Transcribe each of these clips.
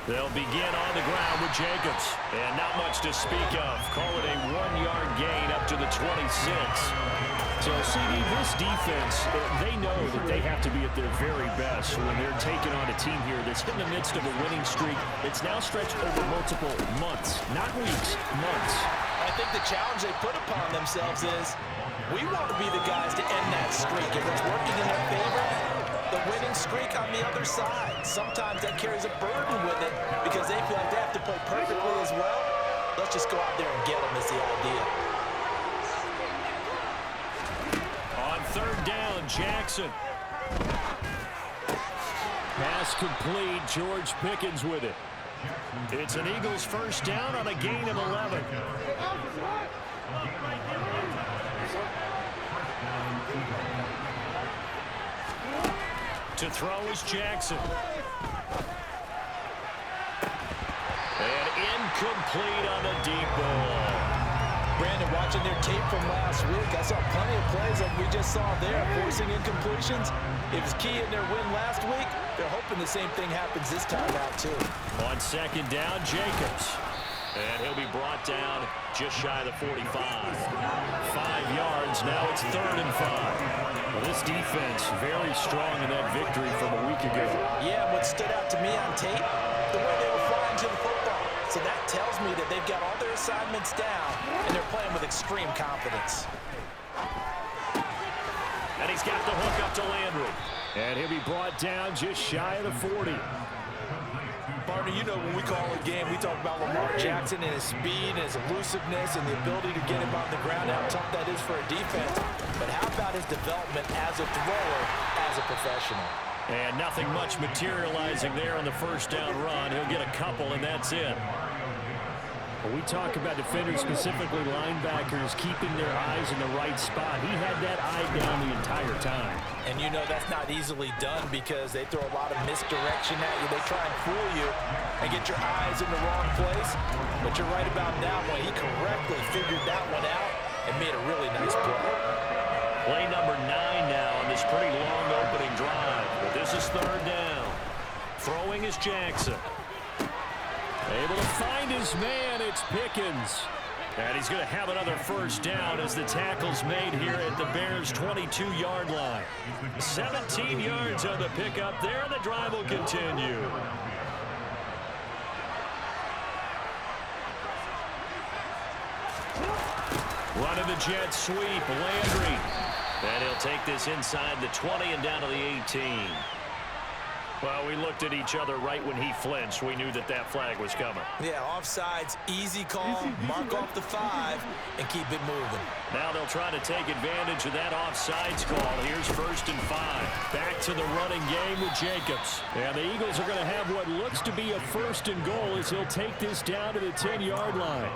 They'll begin on the ground with Jacobs. And not much to speak of. Call it a 1-yard gain up to the 26. So, CD, this defense, they know that they have to be at their very best when they're taking on a team here that's in the midst of a winning streak that's now stretched over multiple months, not weeks, months. I think the challenge they put upon themselves is we want to be the guys to end that streak. If it's working in their favor, the winning streak on the other side. Sometimes that carries a burden with it because they feel like they have to play perfectly as well. Let's just go out there and get them is the idea. On third down, Jackson. Pass complete. George Pickens with it. It's an Eagles first down on a gain of 11. To throw is Jackson. And incomplete on the deep ball. Brandon, watching their tape from last week, I saw plenty of plays like we just saw there, forcing incompletions. It was key in their win last week. They're hoping the same thing happens this time out, too. On second down, Jacobs. And he'll be brought down just shy of the 45. 5 yards, now it's 3rd and 5. Well, this defense very strong in that victory from a week ago. Yeah, what stood out to me on tape, the way they were flying to the football. So that tells me that they've got all their assignments down, and they're playing with extreme confidence. And he's got the hook up to Landry. And he'll be brought down just shy of the 40. Partner, you know when we call a game, we talk about Lamar Jackson and his speed and his elusiveness and the ability to get him on the ground, how tough that is for a defense. But how about his development as a thrower, as a professional? And nothing much materializing there on the first down run. He'll get a couple, and that's it. When we talk about defenders, specifically linebackers, keeping their eyes in the right spot, he had that eye down the entire time. And you know that's not easily done because they throw a lot of misdirection at you. They try and fool you and get your eyes in the wrong place. But you're right about that one. He correctly figured that one out and made a really nice play. Play number 9 now on this pretty long opening drive. But this is 3rd down. Throwing is Jackson. Able to find his man, it's Pickens. And he's going to have another first down as the tackle's made here at the Bears' 22-yard line. 17 yards on the pickup there, and the drive will continue. Running the jet sweep, Landry. And he'll take this inside the 20 and down to the 18. Well, we looked at each other right when he flinched. We knew that that flag was coming. Yeah, offsides, easy call, mark off the 5, and keep it moving. Now they'll try to take advantage of that offsides call. Here's 1st and 5. Back to the running game with Jacobs. And the Eagles are going to have what looks to be a 1st and goal as he'll take this down to the 10-yard line.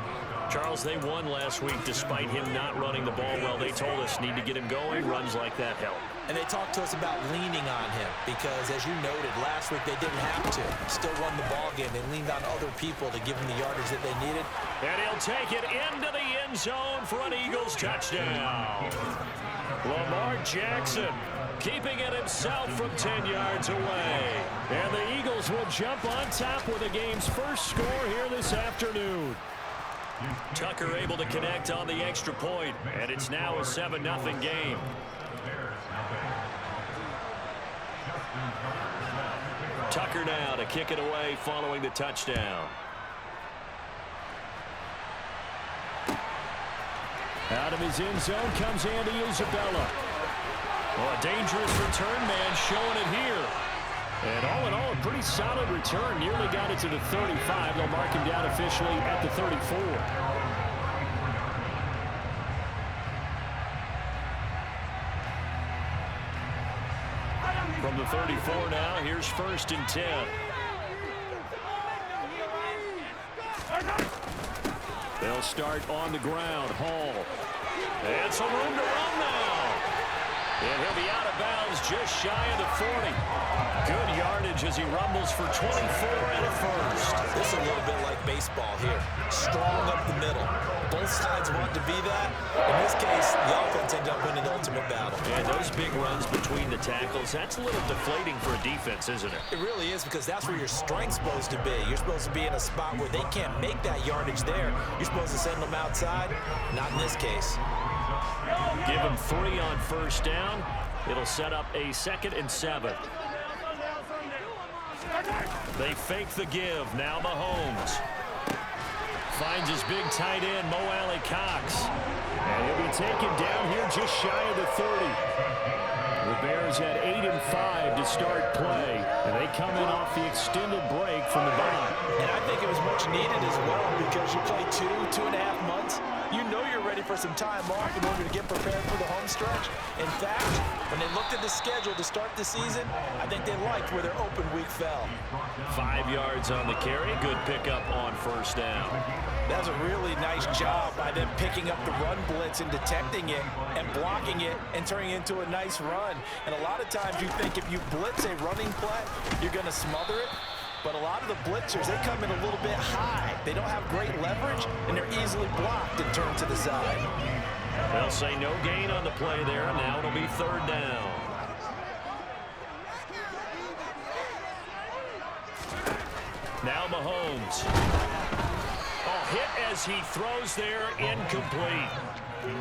Charles, they won last week despite him not running the ball well. They told us need to get him going. Runs like that help. And they talked to us about leaning on him because, as you noted, last week they didn't have to. Still won the ball game. They leaned on other people to give them the yardage that they needed. And he'll take it into the end zone for an Eagles touchdown. Lamar Jackson keeping it himself from 10 yards away. And the Eagles will jump on top with the game's first score here this afternoon. Tucker able to connect on the extra point, and it's now a 7-0 game. Tucker now to kick it away following the touchdown. Out of his end zone comes Andy Isabella. Well, a dangerous return man showing it here. And all in all, a pretty solid return. Nearly got it to the 35. They'll mark him down officially at the 34. From the 34 now, here's 1st and 10. They'll start on the ground. Hall. And some room to run now. And he'll be out of bounds just shy of the 40. Good yardage as he rumbles for 24 and a first. This is a little bit like baseball here. Strong up the middle. Both both sides want to be that. In this case, the offense ended up winning the ultimate battle. And those big runs between the tackles, that's a little deflating for a defense, isn't it? It really is, because that's where your strength's supposed to be. You're supposed to be in a spot where they can't make that yardage there. You're supposed to send them outside. Not in this case. Give him 3 on first down. It'll set up a 2nd and 7. They fake the give. Now Mahomes finds his big tight end, Mo Alley Cox. And he'll be taken down here just shy of the 30. The Bears had 8 and 5 to start play, and they come in off the extended break from the bye. And I think it was much needed as well, because you play 2.5 months. You know you're ready for some time off in order to get prepared for the home stretch. In fact, when they looked at the schedule to start the season, I think they liked where their open week fell. 5 yards on the carry. Good pickup on first down. That was a really nice job by them picking up the run blitz and detecting it and blocking it and turning it into a nice run. And a lot of times you think if you blitz a running play, you're going to smother it. But a lot of the blitzers, they come in a little bit high. They don't have great leverage, and they're easily blocked and turned to the side. They'll say no gain on the play there. Now it'll be 3rd down. Now Mahomes. Hit as he throws there, incomplete.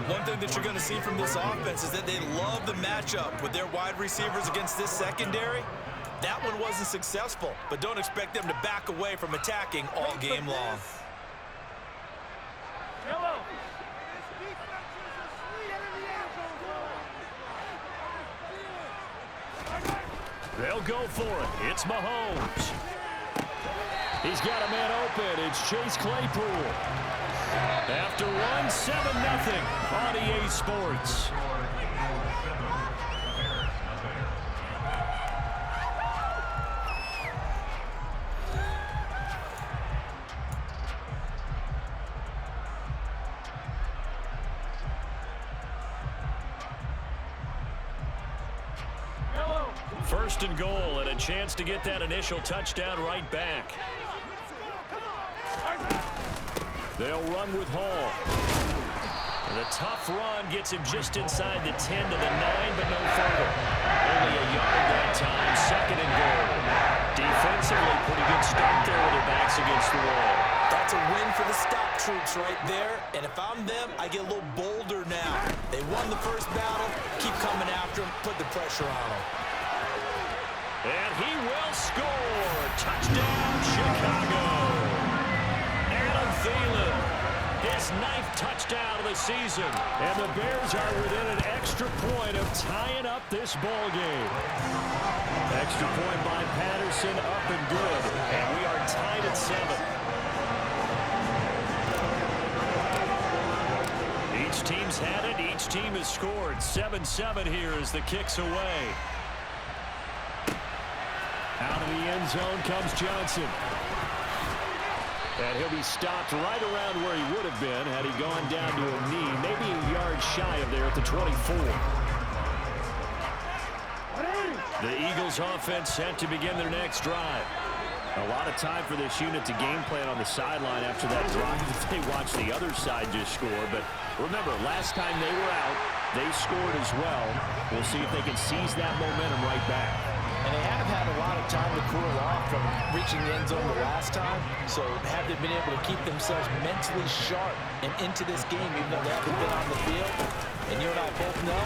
One thing that you're going to see from this offense is that they love the matchup with their wide receivers against this secondary. That one wasn't successful, but don't expect them to back away from attacking all game long. They'll go for it. It's Mahomes. He's got a man open. It's Chase Claypool. After one, 7-0 on EA Sports. First and goal, and a chance to get that initial touchdown right back. They'll run with Hall. And the tough run gets him just inside the 10 to the 9, but no further. Only a yard that time, 2nd and goal. Defensively, pretty good start there with their backs against the wall. That's a win for the stop troops right there. And if I'm them, I get a little bolder now. They won the first battle. Keep coming after them. Put the pressure on them. And he will score. Touchdown, Chicago. Adam Thielen, his 9th touchdown of the season. And the Bears are within an extra point of tying up this ball game. Extra point by Patterson, up and good. And we are tied at 7. Each team's had it. Each team has scored. 7-7 here as the kick's away. Out of the end zone comes Johnson. And he'll be stopped right around where he would have been had he gone down to a knee, maybe a yard shy of there at the 24. The Eagles offense set to begin their next drive. A lot of time for this unit to game plan on the sideline after that drive. They watched the other side just score. But remember, last time they were out, they scored as well. We'll see if they can seize that momentum right back. And they have had a lot of time to cool off from reaching the end zone the last time. So have they been able to keep themselves mentally sharp and into this game, even though they haven't been on the field? And you and I both know,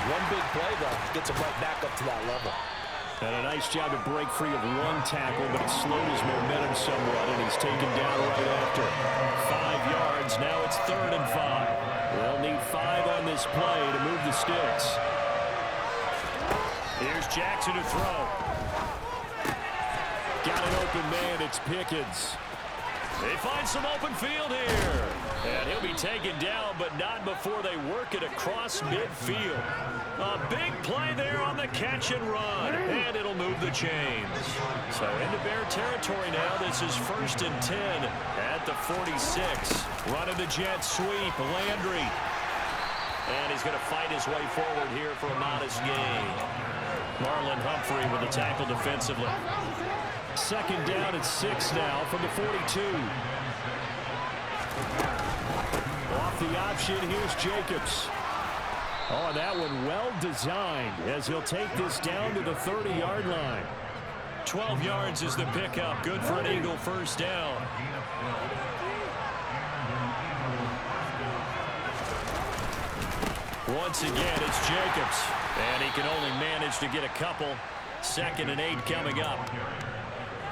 one big play, though, gets them right back up to that level. And a nice job to break free of one tackle, but it slowed his momentum somewhat, and he's taken down right after. 5 yards. Now it's 3rd and 5. They'll need 5 on this play to move the sticks. Here's Jackson to throw. Got an open man. It's Pickens. They find some open field here. And he'll be taken down, but not before they work it across midfield. A big play there on the catch and run. And it'll move the chains. So into Bear territory now. This is 1st and 10 at the 46. Running the jet sweep. Landry. And he's going to fight his way forward here for a modest gain. Marlon Humphrey with the tackle defensively. 2nd down at 6 now from the 42. Off the option. Here's Jacobs. Oh, and that one well designed as he'll take this down to the 30-yard line. 12 yards is the pickup. Good for an Eagle first down. Once again, it's Jacobs. And he can only manage to get a couple. 2nd and 8 coming up.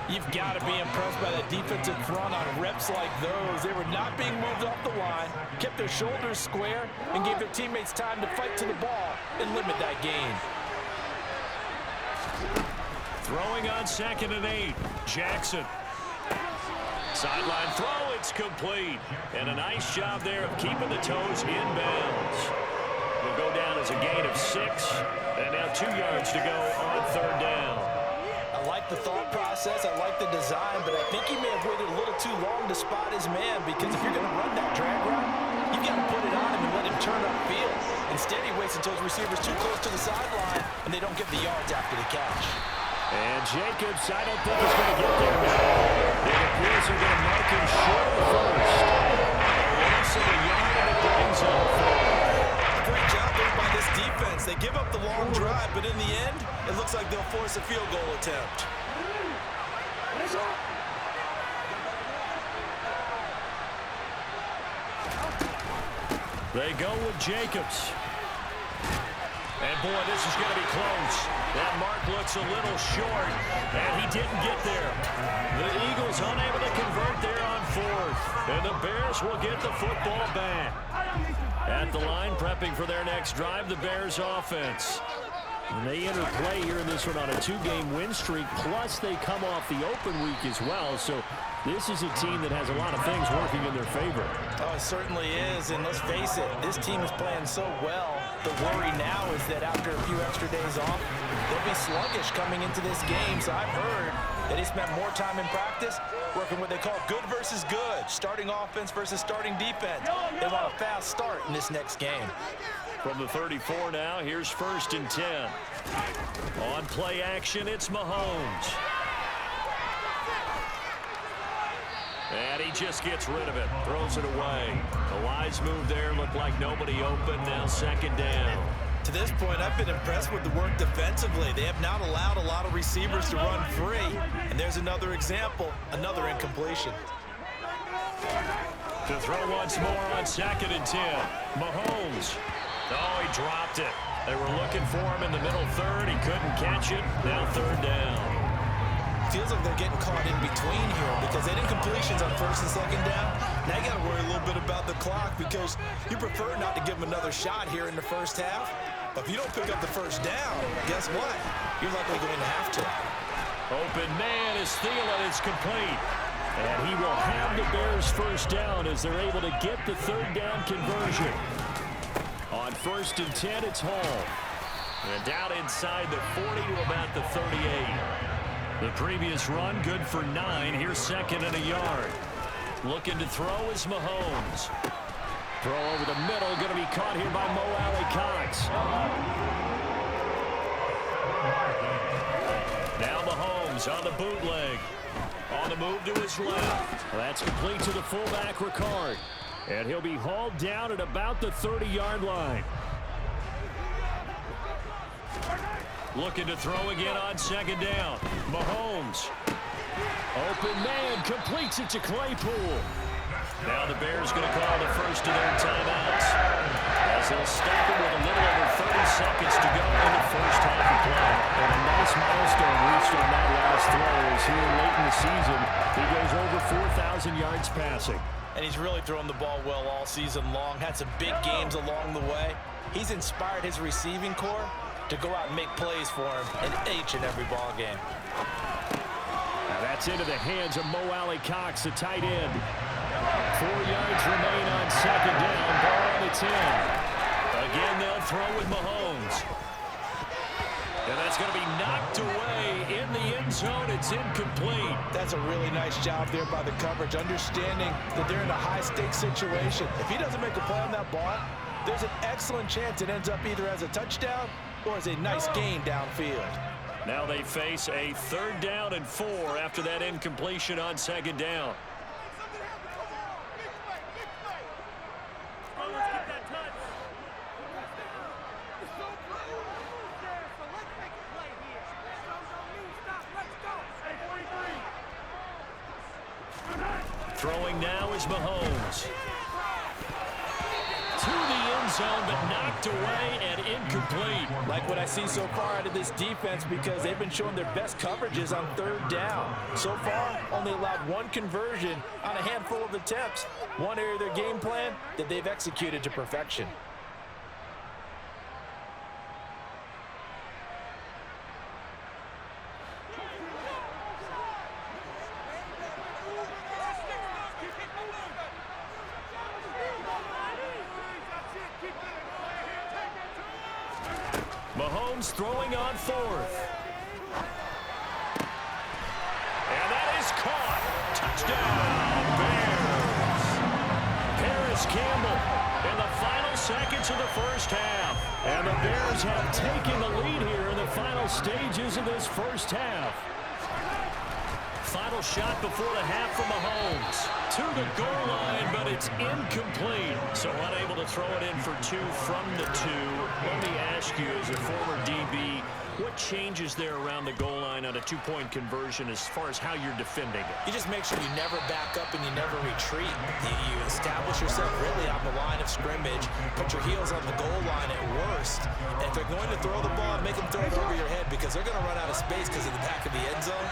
You've got to be impressed by that defensive front on reps like those. They were not being moved off the line, kept their shoulders square, and gave their teammates time to fight to the ball and limit that gain. Throwing on 2nd and 8. Jackson. Sideline throw, it's complete. And a nice job there of keeping the toes in bounds. Will go down as a gain of 6. And now 2 yards to go on 3rd down. I like the thought process, I like the design, but I think he may have waited a little too long to spot his man, because if you're going to run that drag route, you've got to put it on him and let him turn upfield. Instead, he waits until his receiver's too close to the sideline, and they don't get the yards after the catch. And Jacobs, I don't think he's going to get there now. It appears they're going to mark him short of first. A loss of a yard, and it brings up 4. Great job there by this defense. They give up the long drive, but in the end, it looks like they'll force a field goal attempt. They go with Jacobs. And boy, this is going to be close. That mark looks a little short, and he didn't get there. The Eagles unable to convert there on 4th, and the Bears will get the football back. At the line, prepping for their next drive, the Bears offense. And they enter play here in this one on a 2-game win streak, plus they come off the open week as well. So this is a team that has a lot of things working in their favor. Oh, it certainly is, and let's face it, this team is playing so well. The worry now is that after a few extra days off, they'll be sluggish coming into this game. So I've heard that he spent more time in practice working what they call good versus good, starting offense versus starting defense. They want a fast start in this next game. From the 34 now, here's 1st and 10. On play action, it's Mahomes. And he just gets rid of it, throws it away. A wise move there, looked like nobody open, now 2nd down. To this point, I've been impressed with the work defensively. They have not allowed a lot of receivers to run free. And there's another example, another incompletion. To throw once more on 2nd and 10. Mahomes. Oh, he dropped it. They were looking for him in the middle 3rd. He couldn't catch it. Now 3rd down. Feels like they're getting caught in between here because they did incompletions on 1st and 2nd down. Now you got to worry a little bit about the clock because you prefer not to give them another shot here in the first half. But if you don't pick up the 1st down, guess what? You're likely going to have to. Open man is Thielen. It's complete. And he will have the Bears 1st down as they're able to get the 3rd down conversion. On 1st and 10, it's Hall. And down inside the 40 to about the 38. The previous run, good for 9. Here's 2nd and a yard. Looking to throw is Mahomes. Throw over the middle, going to be caught here by Mo Alley-Cox. Now Mahomes on the bootleg. On the move to his left. That's complete to the fullback, Ricard. And he'll be hauled down at about the 30-yard line. Looking to throw again on 2nd down. Mahomes. Open man, completes it to Claypool. Now the Bears going to call the first of their timeouts. As they'll stop it with a little over 30 seconds to go in the first half of play. And a nice milestone reached on that last throw as here late in the season, he goes over 4,000 yards passing. And he's really thrown the ball well all season long. Had some big games along the way. He's inspired his receiving corps to go out and make plays for him in each and every ball game. Now that's into the hands of Mo Alley-Cox, the tight end. 4 yards remain on 2nd down. Ball on the 10. Again, they'll throw with Mahomes. And that's going to be knocked away in the end zone. It's incomplete. That's a really nice job there by the coverage, understanding that they're in a high-stakes situation. If he doesn't make a play on that ball, there's an excellent chance it ends up either as a touchdown or as a nice gain downfield. Now they face a 3rd down and 4 after that incompletion on 2nd down. Throwing now is Mahomes. To the end zone, but knocked away and incomplete. Like what I see so far out of this defense, because they've been showing their best coverages on third down. So far, only allowed one conversion on a handful of attempts. One area of their game plan that they've executed to perfection. Mahomes throwing on fourth. And that is caught. Touchdown, Bears. Paris Campbell in the final seconds of the first half. And the Bears have taken the lead here in the final stages of this first half. Final shot before the half from Mahomes. To the goal line, but it's incomplete. So unable to throw it in for two from the two. Let me ask you, as a former DB, what changes there around the goal line on a two-point conversion as far as how you're defending it? You just make sure you never back up and you never retreat. You establish yourself really on the line of scrimmage, put your heels on the goal line at worst. And if they're going to throw the ball, make them throw it over your head, because they're going to run out of space because of the back of the end zone.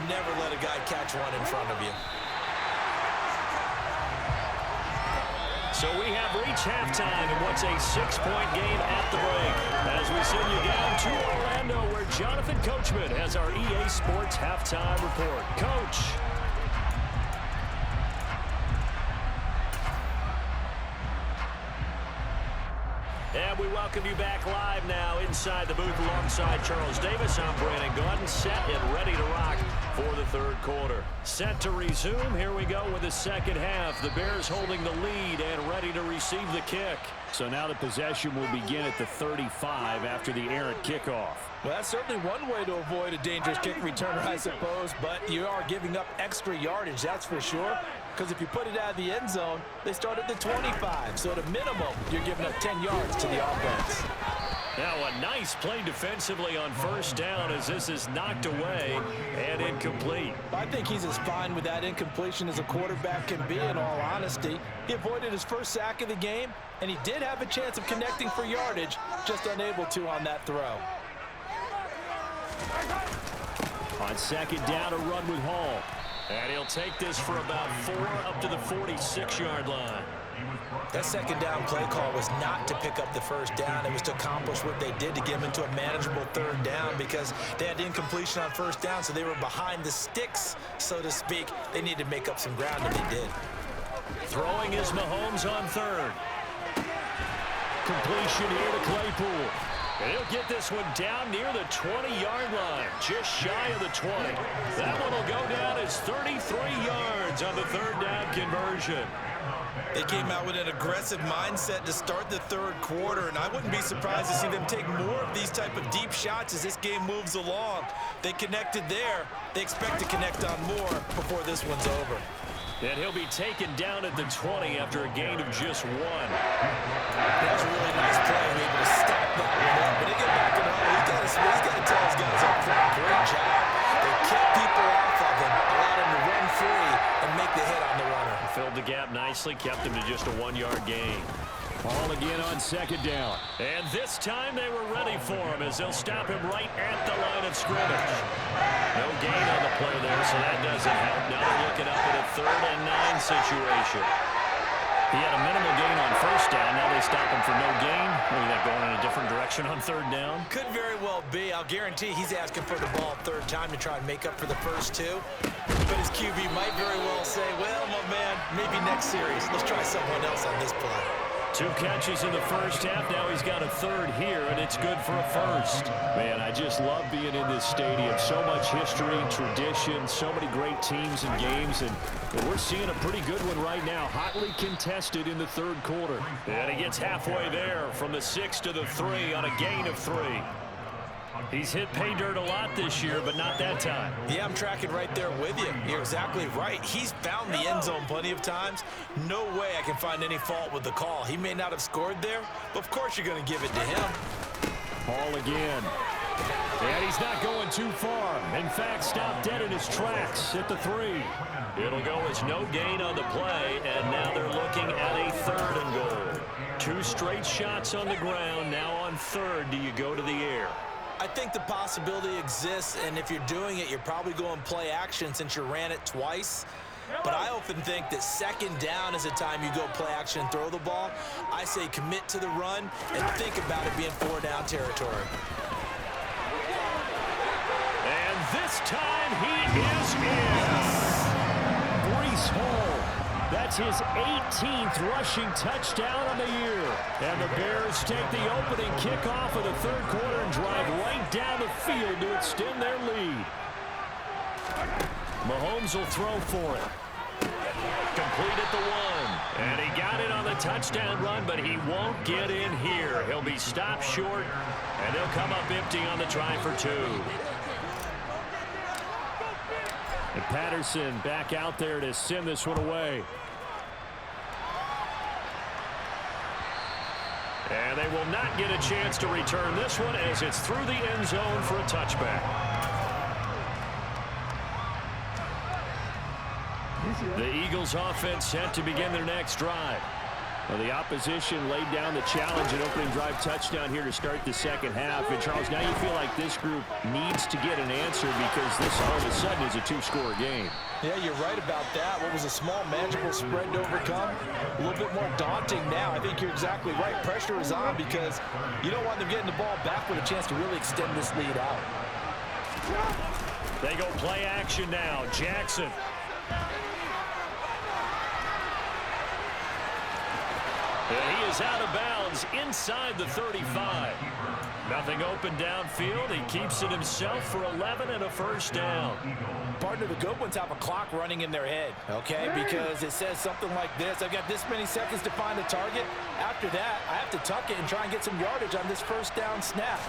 Never let a guy catch one in front of you. So we have reached halftime in what's a 6-point game at the break. As we send you down to Orlando, where Jonathan Coachman has our EA Sports halftime report. Coach. And we welcome you back live now inside the booth alongside Charles Davis. I'm Brandon Gordon, set and ready to rock for the third quarter. Set to resume. Here we go with the second half. The Bears holding the lead and ready to receive the kick. So now the possession will begin at the 35 after the errant kickoff. Well, that's certainly one way to avoid a dangerous kick returner, I suppose, but you are giving up extra yardage, that's for sure. Because if you put it out of the end zone, they start at the 25. So at a minimum, you're giving up 10 yards to the offense. Now a nice play defensively on first down as this is knocked away and incomplete. I think he's as fine with that incompletion as a quarterback can be, in all honesty. He avoided his first sack of the game, and he did have a chance of connecting for yardage, just unable to on that throw. On second down, a run with Hall. And he'll take this for about 4 up to the 46-yard line. That second down play call was not to pick up the first down. It was to accomplish what they did to get them into a manageable third down, because they had incompletion on first down, so they were behind the sticks, so to speak. They needed to make up some ground, and they did. Throwing is Mahomes on third. Completion here to Claypool. And he'll get this one down near the 20-yard line, just shy of the 20. That one will go down as 33 yards on the third down conversion. They came out with an aggressive mindset to start the third quarter, and I wouldn't be surprised to see them take more of these type of deep shots as this game moves along. They connected there. They expect to connect on more before this one's over. And he'll be taken down at the 20 after a gain of just 1. That was a really nice play, able to stop that one up. But they get back in the huddle. He's got to tell his guys up front, great job. They kept people off of him, allowed him to run free and make the hit on the runner. Filled the gap nicely, kept him to just a 1-yard gain. Ball again on second down. And this time they were ready for him as they'll stop him right at the line of scrimmage. No gain on the play there, so that doesn't help. Now they're looking up at a 3rd and 9 situation. He had a minimal gain on first down. Now they stop him for no gain. Maybe they're going in a different direction on 3rd down. Could very well be. I'll guarantee he's asking for the ball third time to try and make up for the first 2. But his QB might very well say, well, my man, maybe next series. Let's try someone else on this play. 2 catches in the first half. Now he's got a 3rd here, and it's good for a 1st. Man, I just love being in this stadium. So much history, tradition, so many great teams and games, and we're seeing a pretty good one right now. Hotly contested in the 3rd quarter. And he gets halfway there from the 6 to the 3 on a gain of 3. He's hit pay dirt a lot this year, but not that time. Yeah, I'm tracking right there with you. You're exactly right. He's found the end zone plenty of times. No way I can find any fault with the call. He may not have scored there, but of course you're going to give it to him. Ball again. And he's not going too far. In fact, stopped dead in his tracks at the 3. It'll go as no gain on the play, and now they're looking at a 3rd and goal. 2 straight shots on the ground. Now on 3rd, do you go to the air? I think the possibility exists, and if you're doing it, you're probably going play action since you ran it twice. But I often think that 2nd down is the time you go play action and throw the ball. I say commit to the run and think about it being 4-down territory. And this time he is in. Breece Hall. That's his 18th rushing touchdown on the year. And the Bears take the opening kickoff of the 3rd quarter and drive right down the field to extend their lead. Mahomes will throw for it. Complete at the 1. And he got it on the touchdown run, but he won't get in here. He'll be stopped short, and they'll come up empty on the try for 2. And Patterson back out there to send this one away. And they will not get a chance to return this one as it's through the end zone for a touchback. The Eagles offense set to begin their next drive. Well, the opposition laid down the challenge and opening drive touchdown here to start the 2nd half. And, Charles, now you feel like this group needs to get an answer because this all of a sudden is a 2-score game. Yeah, you're right about that. What was a small, manageable spread to overcome, a little bit more daunting now. I think you're exactly right. Pressure is on because you don't want them getting the ball back with a chance to really extend this lead out. They go play action now. Jackson. And he is out of bounds inside the 35. Nothing open downfield. He keeps it himself for 11 and a 1st down. Partner, the good ones have a clock running in their head, okay? Because it says something like this. I've got this many seconds to find a target. After that, I have to tuck it and try and get some yardage on this 1st down snap.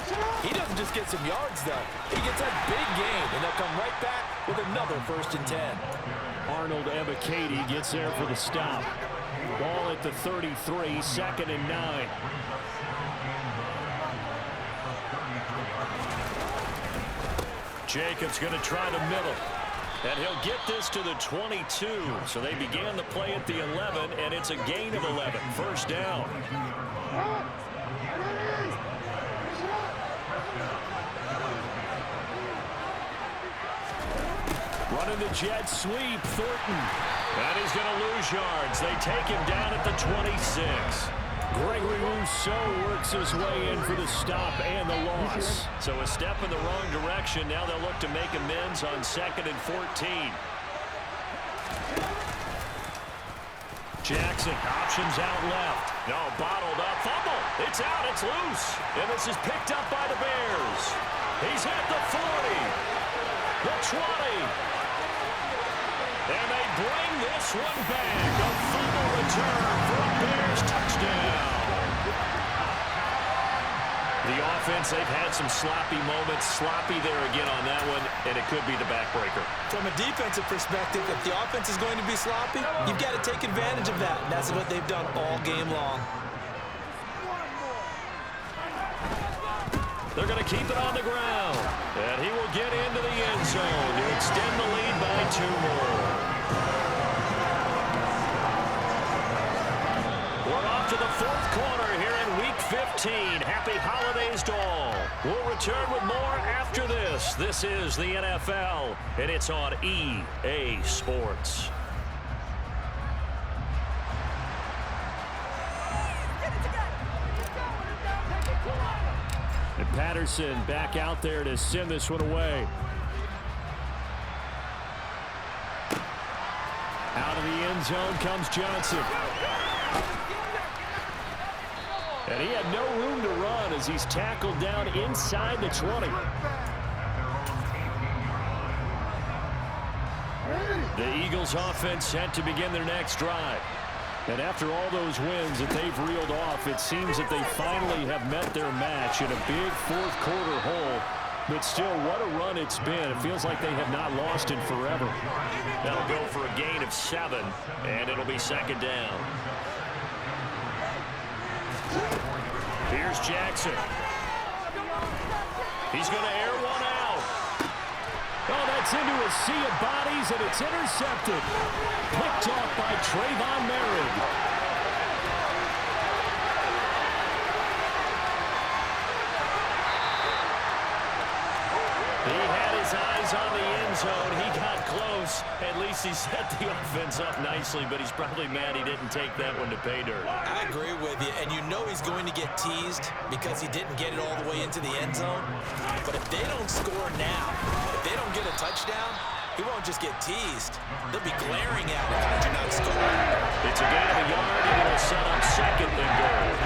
He doesn't just get some yards, though. He gets a big gain, and they'll come right back with another 1st and 10. Arnold Ebiketie gets there for the stop. Ball at the 33, 2nd and 9. Jacobs going to try to middle. And he'll get this to the 22. So they began the play at the 11, and it's a gain of 11. 1st down. Running the jet sweep, Thornton. And he's going to lose yards. They take him down at the 26. Gregory Rousseau works his way in for the stop and the loss. So a step in the wrong direction. Now they'll look to make amends on 2nd and 14. Jackson, options out left. No, bottled up. Fumble. It's out. It's loose. And this is picked up by the Bears. He's at the 40. The 20. And they bring this one back. A fumble return for a Bears touchdown. The offense, they've had some sloppy moments. Sloppy there again on that one, and it could be the backbreaker. From a defensive perspective, if the offense is going to be sloppy, you've got to take advantage of that. And that's what they've done all game long. They're going to keep it on the ground. And he will get into the end zone to extend the lead by 2 more. We're off to the 4th quarter here in Week 15. Happy holidays to all. We'll return with more after this. This is the NFL, and it's on EA Sports. And Patterson back out there to send this one away. Out of the end zone comes Johnson. And he had no room to run as he's tackled down inside the 20. The Eagles offense set to begin their next drive. And after all those wins that they've reeled off, it seems that they finally have met their match in a big 4th quarter hole. But still, what a run it's been. It feels like they have not lost in forever. That'll go for a gain of 7, and it'll be 2nd down. Here's Jackson. He's going to air one out. Oh, that's into a sea of bodies, and it's intercepted. Picked off by Trayvon Merritt. He had his eyes on the end zone. He got close. At least he set the offense up nicely, but he's probably mad he didn't take that one to pay dirt. I agree with you, and you know he's going to get teased because he didn't get it all the way into the end zone. But if they don't score now, if they don't get a touchdown, he won't just get teased. They'll be glaring at him. How did you not score? It's a gain of a yard, and it'll set up second and goal.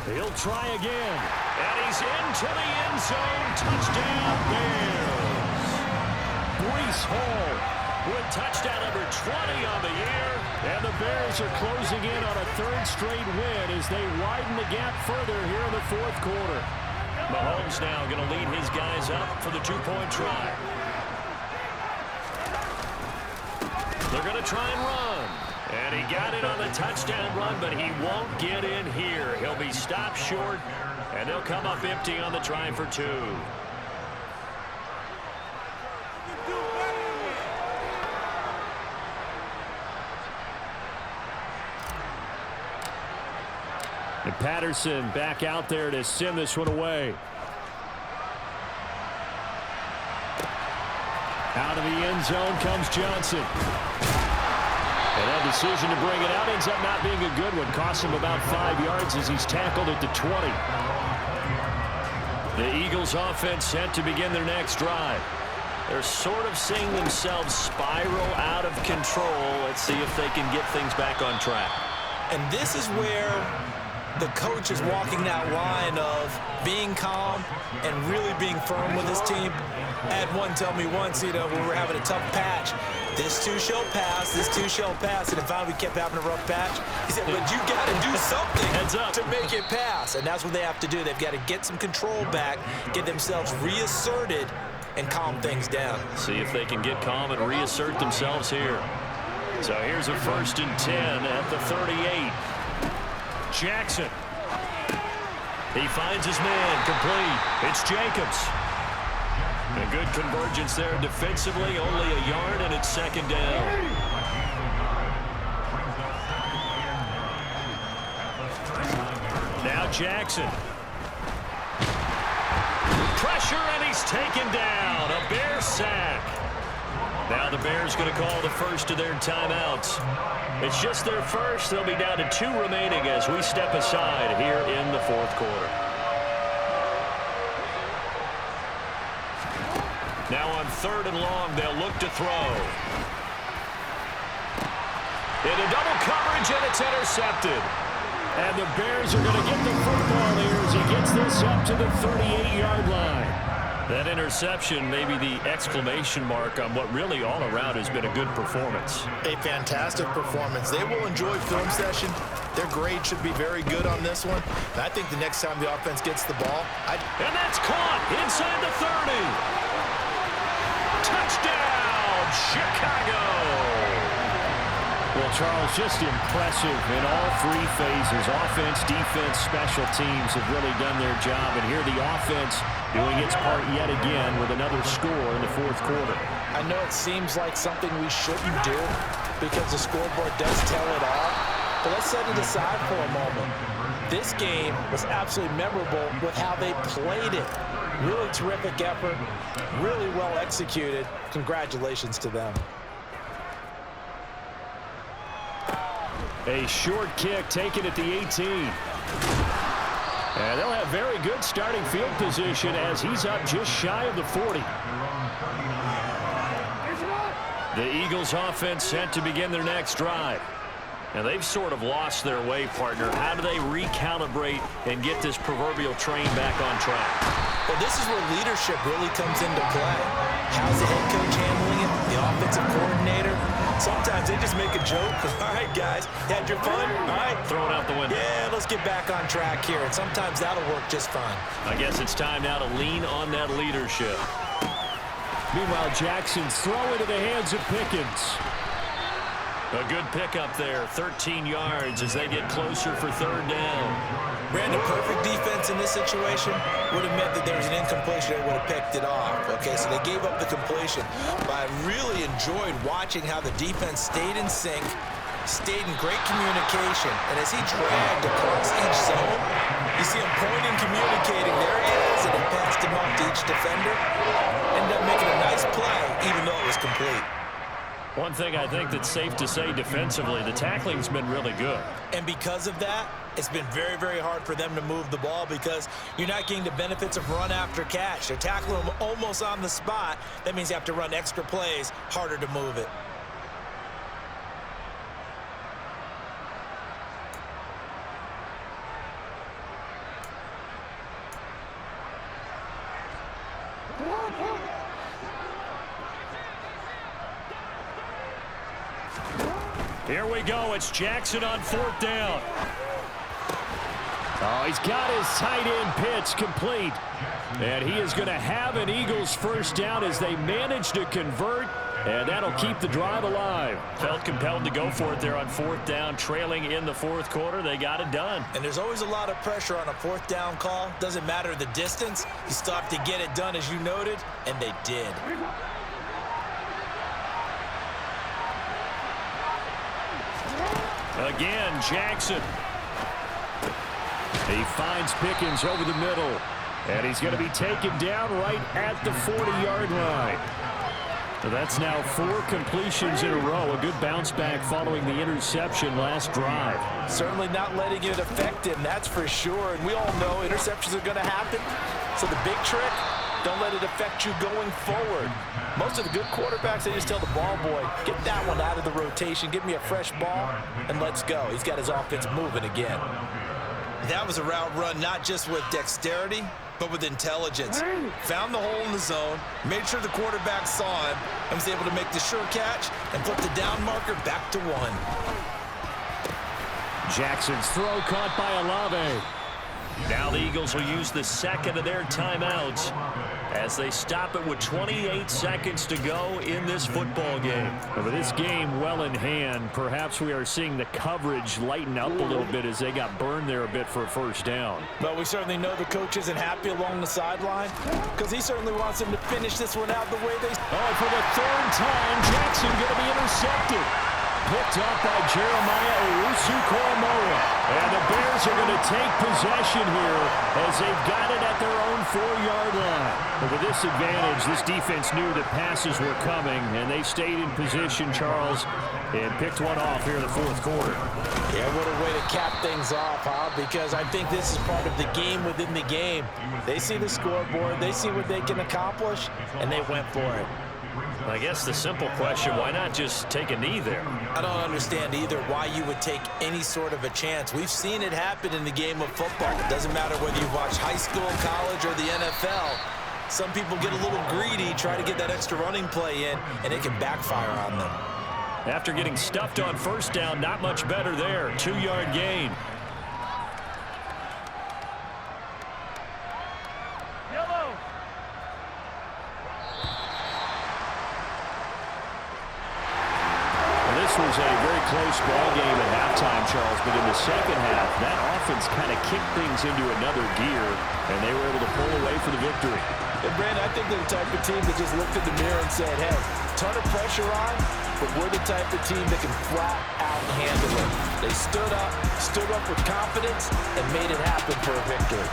He'll try again, and he's into the end zone. Touchdown, Bears. Breece Hall with touchdown number 20 on the year, and the Bears are closing in on a third straight win as they widen the gap further here in the fourth quarter. Mahomes now going to lead his guys up for the two-point try. They're going to try and run. And he got it on the touchdown run, but he won't get in here. He'll be stopped short, and they'll come up empty on the try for two. And Patterson back out there to send this one away. Out of the end zone comes Johnson. And that decision to bring it out ends up not being a good one. Cost him about 5 yards as he's tackled at the 20. The Eagles offense set to begin their next drive. They're sort of seeing themselves spiral out of control. Let's see if they can get things back on track. And this is where the coach is walking that line of being calm and really being firm with his team. I had one tell me once, when we were having a tough patch, this too shall pass, this too shall pass. And finally we kept having a rough patch. He said, but you got to do something to make it pass. And that's what they have to do. They've got to get some control back, get themselves reasserted, and calm things down. See if they can get calm and reassert themselves here. So here's a 1st and 10 at the 38. Jackson. He finds his man complete. It's Jacobs. A good convergence there defensively, only a yard, and it's second down. Now Jackson. Pressure, and he's taken down. A Bear sack. Now the Bears going to call the first of their timeouts. It's just their first. They'll be down to 2 remaining as we step aside here in the fourth quarter. Now on 3rd and long, they'll look to throw. Into double coverage, and it's intercepted. And the Bears are going to get the football here as he gets this up to the 38-yard line. That interception may be the exclamation mark on what really all around has been a good performance. A fantastic performance. They will enjoy film session. Their grade should be very good on this one. And I think the next time the offense gets the ball, and that's caught inside the 30. Touchdown, Chicago! Well, Charles, just impressive in all 3 phases. Offense, defense, special teams have really done their job. And here the offense doing its part yet again with another score in the fourth quarter. I know it seems like something we shouldn't do because the scoreboard does tell it all. But let's set it aside for a moment. This game was absolutely memorable with how they played it. Really terrific effort, really well executed. Congratulations to them. A short kick taken at the 18. And they'll have very good starting field position as he's up just shy of the 40. The Eagles offense set to begin their next drive. Now they've sort of lost their way, partner. How do they recalibrate and get this proverbial train back on track? Well, this is where leadership really comes into play. How's the head coach handling it? The offensive coordinator? Sometimes they just make a joke. All right, guys, had your fun? All right. Throw it out the window. Yeah, let's get back on track here. And sometimes that'll work just fine. I guess it's time now to lean on that leadership. Meanwhile, Jackson's throw into the hands of Pickens. A good pickup there, 13 yards as they get closer for third down. Brandon, perfect defense in this situation would have meant that there was an incompletion. They would have picked it off. Okay, so they gave up the completion. But I really enjoyed watching how the defense stayed in sync, stayed in great communication. And as he dragged across each zone, you see him pointing, communicating. There he is, and he passed him off to each defender. Ended up making a nice play, even though it was complete. One thing I think that's safe to say defensively, the tackling's been really good. And because of that, it's been very, very hard for them to move the ball because you're not getting the benefits of run after catch. They're tackling them almost on the spot. That means you have to run extra plays, harder to move it. Here we go. It's Jackson on fourth down. Oh, he's got his tight end pitch complete. And he is going to have an Eagles first down as they manage to convert. And that'll keep the drive alive. Felt compelled to go for it there on fourth down, trailing in the fourth quarter. They got it done. And there's always a lot of pressure on a fourth down call. Doesn't matter the distance. You still have to get it done, as you noted, and they did. Again, Jackson. He finds Pickens over the middle. And he's going to be taken down right at the 40-yard line. So that's now 4 completions in a row. A good bounce back following the interception last drive. Certainly not letting it affect him, that's for sure. And we all know interceptions are going to happen. So the big trick, don't let it affect you going forward. Most of the good quarterbacks, they just tell the ball boy, get that one out of the rotation, give me a fresh ball, and let's go. He's got his offense moving again. That was a route run not just with dexterity, but with intelligence. Found the hole in the zone, made sure the quarterback saw him, and was able to make the sure catch and put the down marker back to 1. Jackson's throw caught by Olave. Now the Eagles will use the second of their timeouts as they stop it with 28 seconds to go in this football game. And with this game well in hand, perhaps we are seeing the coverage lighten up a little bit as they got burned there a bit for a first down. But we certainly know the coach isn't happy along the sideline because he certainly wants them to finish this one out the way they... Oh, for the third time, Jackson going to be intercepted. Picked up by Jeremiah Owusu-Koramoah. And the Bears are going to take possession here as they've got it at their own 4-yard line. But with this advantage, this defense knew that passes were coming, and they stayed in position, Charles, and picked one off here in the fourth quarter. Yeah, what a way to cap things off, huh? Because I think this is part of the game within the game. They see the scoreboard, they see what they can accomplish, and they went for it. I guess the simple question, why not just take a knee there? I don't understand either why you would take any sort of a chance. We've seen it happen in the game of football. It doesn't matter whether you watch high school, college, or the NFL. Some people get a little greedy, try to get that extra running play in, and it can backfire on them. After getting stuffed on first down, not much better there. 2-yard gain. This was a very close ball game at halftime, Charles, but in the second half, that offense kind of kicked things into another gear, and they were able to pull away for the victory. And Brandon, I think they're the type of team that just looked in the mirror and said, hey, ton of pressure on, but we're the type of team that can flat out handle it. They stood up with confidence, and made it happen for a victory.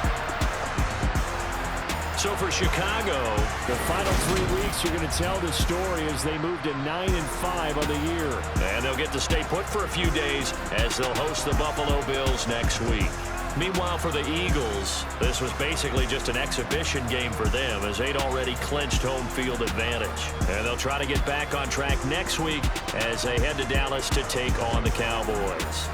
So for Chicago, the final 3 weeks are going to tell the story as they move to 9-5 on the year. And they'll get to stay put for a few days as they'll host the Buffalo Bills next week. Meanwhile, for the Eagles, this was basically just an exhibition game for them as they'd already clinched home field advantage. And they'll try to get back on track next week as they head to Dallas to take on the Cowboys.